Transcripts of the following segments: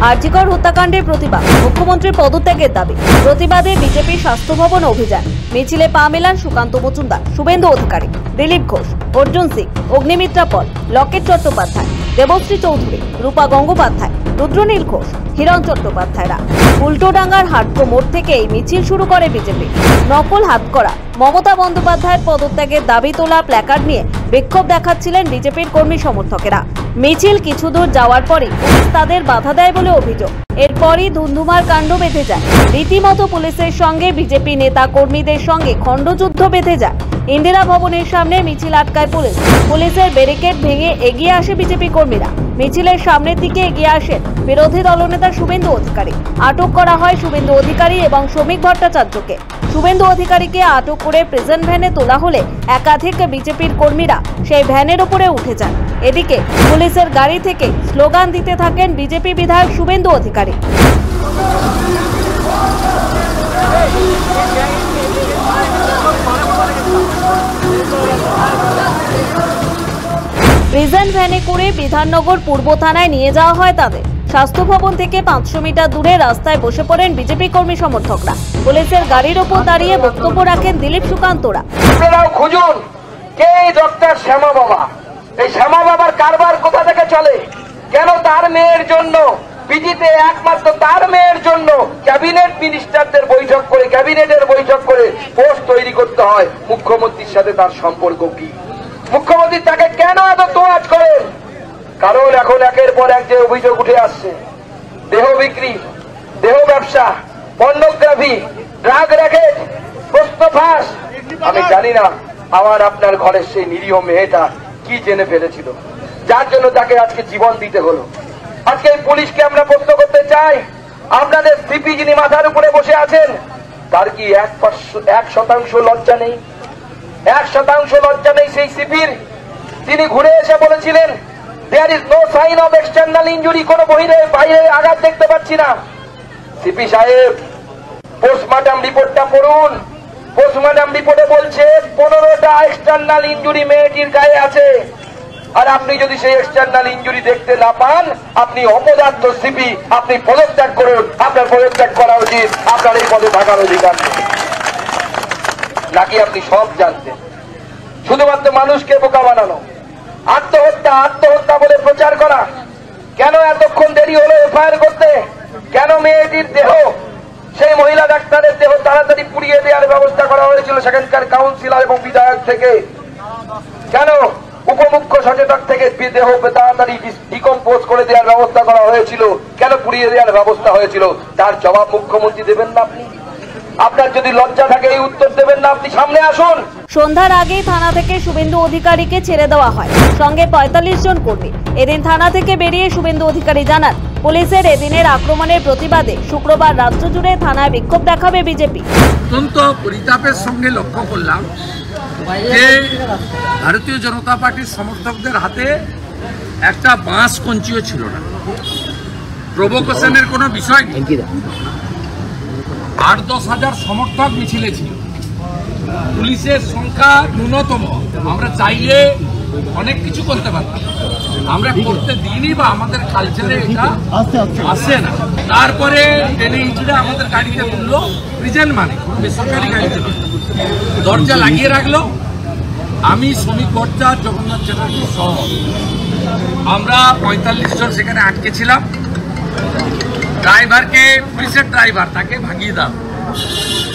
আরজিকর হত্যাকাণ্ডের প্রতিবাদ, মুখ্যমন্ত্রীর পদত্যাগের দাবি। প্রতিবাদে বিজেপি স্বাস্থ্য ভবন অভিযান। মিছিলে পা মেলান সুকান্ত মজুমদার, শুভেন্দু অধিকারী, দিলীপ ঘোষ, অর্জুন সিং, অগ্নিমিত্রা পল, লকেট চট্টোপাধ্যায়, দেবশ্রী চৌধুরী, রূপা গঙ্গোপাধ্যায়, রুদ্রনীল ঘোষ, হিরণ চট্টোপাধ্যায়রা। উল্টোডাঙ্গার হাটকো মোড় থেকে এই মিছিল শুরু করে বিজেপি। নকল হাতকড়া মমতা বন্দ্যোপাধ্যায়ের পদত্যাগের দাবি তোলা প্ল্যাকার্ড নিয়ে বিক্ষোভ দেখাচ্ছিলেন বিজেপির কর্মী সমর্থকেরা। মিছিল কিছু দূর যাওয়ার পরে পুলিশ তাদের বাধা দেয় বলে অভিযোগ। এরপরই ধুন্ধুমার কাণ্ড বেঁধে যায়। রীতিমতো পুলিশের সঙ্গে বিজেপি নেতা কর্মীদের সঙ্গে খণ্ডযুদ্ধ বেঁধে যায়। ইন্দিরা ভবনের সামনে মিছিল আটকায় পুলিশ। পুলিশের ব্যারিকেড ভেঙে এগিয়ে আসে বিজেপি কর্মীরা। মিছিলের সামনের দিকে এগিয়ে আসেন বিরোধী দলনেতা শুভেন্দু অধিকারী। আটক করা হয় শুভেন্দু অধিকারী এবং শ্রমিক ভট্টাচার্যকে। শুভেন্দু অধিকারীকে আটক করে প্রেজেন্ট ভ্যানে তোলা হলে একাধিক বিজেপির কর্মীরা সেই ভ্যানের উপরে উঠে যান। এদিকে পুলিশের গাড়ি থেকে স্লোগান দিতে থাকেন বিজেপি বিধায়ক শুভেন্দু অধিকারী। প্রেজেন্ট ভ্যানে করে বিধাননগর পূর্ব থানায় নিয়ে যাওয়া হয় তাদের। স্বাস্থ্য ভবন থেকে 500 মিটার দূরে রাস্তায় বসে পড়েন বিজেপি কর্মী সমর্থকরা। পুলিশের গাড়ির ওপর দাঁড়িয়ে বক্তব্য রাখেন দিলীপ সুকান্তরা। আপনারাও খুঁজুন কে এই ডক্টর শ্যামা বাবা। এই শ্যামা বাবার কারবার কোথা থেকে চলে? কেন তার মেয়ের জন্য পিজিতে একমাত্র তার মেয়ের জন্য ক্যাবিনেট মিনিস্টারদের বৈঠক করে, ক্যাবিনেটের বৈঠক করে পোস্ট তৈরি করতে হয়? মুখ্যমন্ত্রীর সাথে তার সম্পর্ক কি? মুখ্যমন্ত্রী তাকে কেন এত তোয়াজ করেন? কারণ এখন একের পর এক যে অভিযোগ উঠে আসছে, দেহ বিক্রি, দেহ ব্যবসা, পর্নোগ্রাফি, ড্রাগ র্যাকেট, প্রশ্ন ফাঁস। আমি জানি না আমার আপনার ঘরের সেই নিরীহ মেয়েটা কি জেনে ফেলেছিল, যার জন্য তাকে আজকে জীবন দিতে হলো। আজকে এই পুলিশকে আমরা প্রশ্ন করতে চাই, আপনাদের সিপি যিনি মাথার উপরে বসে আছেন, তার কি 1% লজ্জা নেই? 1% লজ্জা নেই সেই সিপির? তিনি ঘুরে এসে বলেছিলেন there is no sign of external injury, কোন বাইরে আঘাত দেখতে পাচ্ছি না। সিপি সাহেব, পোস্টমর্টম রিপোর্টটা পড়ুন। পোস্টমর্টম রিপোর্টে বলছে 15টা এক্সটার্নাল ইনজুরি মেয়েটির গায়ে আছে। আর আপনি যদি সেই এক্সটার্নাল ইনজুরি দেখতে না পান, আপনি অপদার্থ সিপি, আপনি পদত্যাগ করুন। আপনার পদত্যাগ করা উচিত, আপনার এই পদে থাকার অধিকার নেই। নাকি আপনি সব জানতেন? শুধুমাত্র মানুষকে বোকা বানানো, আত্মহত্যা আত্মহত্যা বলে প্রচার করা। কেন এতক্ষণ দেরি হলো এফআইআর করতে? কেন মেয়েটির দেহ, সেই মহিলা ডাক্তারের দেহ তাড়াতাড়ি পুড়িয়ে দেওয়ার ব্যবস্থা করা হয়েছিল সেখানকার কাউন্সিলর এবং বিধায়ক থেকে? কেন উপমুখ্য সচেতক থেকে দেহ তাড়াতাড়ি ডিকম্পোজ করে দেওয়ার ব্যবস্থা করা হয়েছিল? কেন পুড়িয়ে দেওয়ার ব্যবস্থা হয়েছিল? তার জবাব মুখ্যমন্ত্রী দেবেন না আপনি? আপনার যদি লজ্জা থাকে এই উত্তর দেবেন না, আপনি সামনে আসুন। সন্ধ্যার আগেই থানা থেকে শুভেন্দু অধিকারীকে ছেড়ে দেওয়া হয়, সঙ্গে 45 জন কর্মী। এদিন থানা থেকে বেরিয়ে শুভেন্দু অধিকারী জানান, পুলিশের এদিনের আক্রমণের প্রতিবাদে শুক্রবার রাজ্য জুড়ে থানায় বিক্ষোভ দেখাবে বিজেপি। অত্যন্ত পরিতাপের সঙ্গে লক্ষ্য করলাম যে ভারতীয় জনতা পার্টির সমর্থকদের হাতে একটা বাঁশ কঞ্চিও ছিল না। প্রভোকেশনের কোনো বিষয় নেই। 8-10 হাজার সমর্থক মিছিলে ছিল। পুলিশের সংখ্যা ন্যূনতম। আমরা চাইলে অনেক কিছু করতে পারতাম, আমরা করতে দিইনি বা আমাদের কালচারে এটা আসে না। তারপরে টেনে হিঁচড়ে আমাদের গাড়িতে তুললো, প্রেজেন্ট মানে কোনো বেসরকারি গাড়িতে দরজা লাগিয়ে রাখলো। আমি শ্রমিক ভট্টাচার্য, জগন্নাথ চ্যাটার্জি সহ আমরা 45 জন সেখানে আটকে ছিলাম। ড্রাইভারকে, পুলিশের ড্রাইভার, তাকে ভাগিয়ে দাও।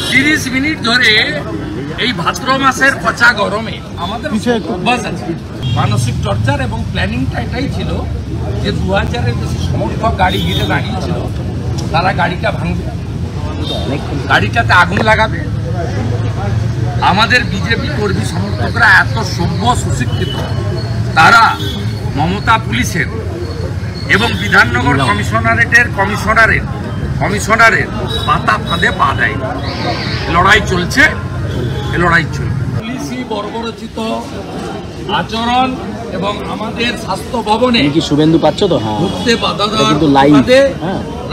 30 মিনিট ধরে এই ভাদ্র মাসের পচা গরমে আমাদের অভ্যাস আছে মানসিক টর্চার, এবং প্ল্যানিংটা এটাই ছিল যে 2000-এর বেশি সমর্থক গাড়ি ঘিরে দাঁড়িয়েছিল, তারা গাড়িটা ভাঙবে, গাড়িটাতে আগুন লাগাবে। আমাদের বিজেপি কর্মী সমর্থকরা এত সভ্য সুশিক্ষিত, তারা মমতা পুলিশের এবং বিধাননগর কমিশনারের পাতা ফাঁদে পা দেয়। লড়াই চলছে, লড়াই চলবে। পুলিশি বর্বরচিত আচরণ এবং আমাদের স্বাস্থ্য ভবনে শুভেন্দু পাচ্ছ তো ঢুকতে বাধা দেওয়ার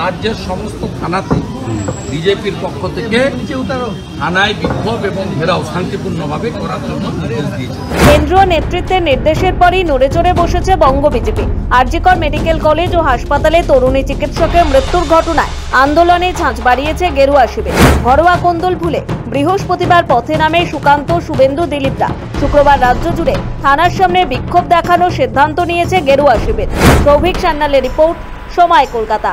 রাজ্যের সমস্ত থানাতে বিজেপির পক্ষ থেকে থানায় বিক্ষোভ এবং ঘেরাও শান্তিপূর্ণভাবে করার জন্য নির্দেশ দিয়েছে। কেন্দ্রীয় নেতৃত্বের নির্দেশের পরই নড়েচড়ে বসেছে বঙ্গ বিজেপি। আরজিকর মেডিকেল কলেজ ও হাসপাতালে তরুণী চিকিৎসকের মৃত্যুর ঘটনায় আন্দোলনে ঝাঁঝ বাড়িয়েছে গেরুয়া শিবির। ঘরোয়া কোন্দল ভুলে বৃহস্পতিবার পথে নামে সুকান্ত, শুভেন্দু, দিলীপরা। শুক্রবার রাজ্য জুড়ে থানার সামনে বিক্ষোভ দেখানোর সিদ্ধান্ত নিয়েছে গেরুয়া শিবির। সৌভিক সান্যালের রিপোর্ট, সময় কলকাতা।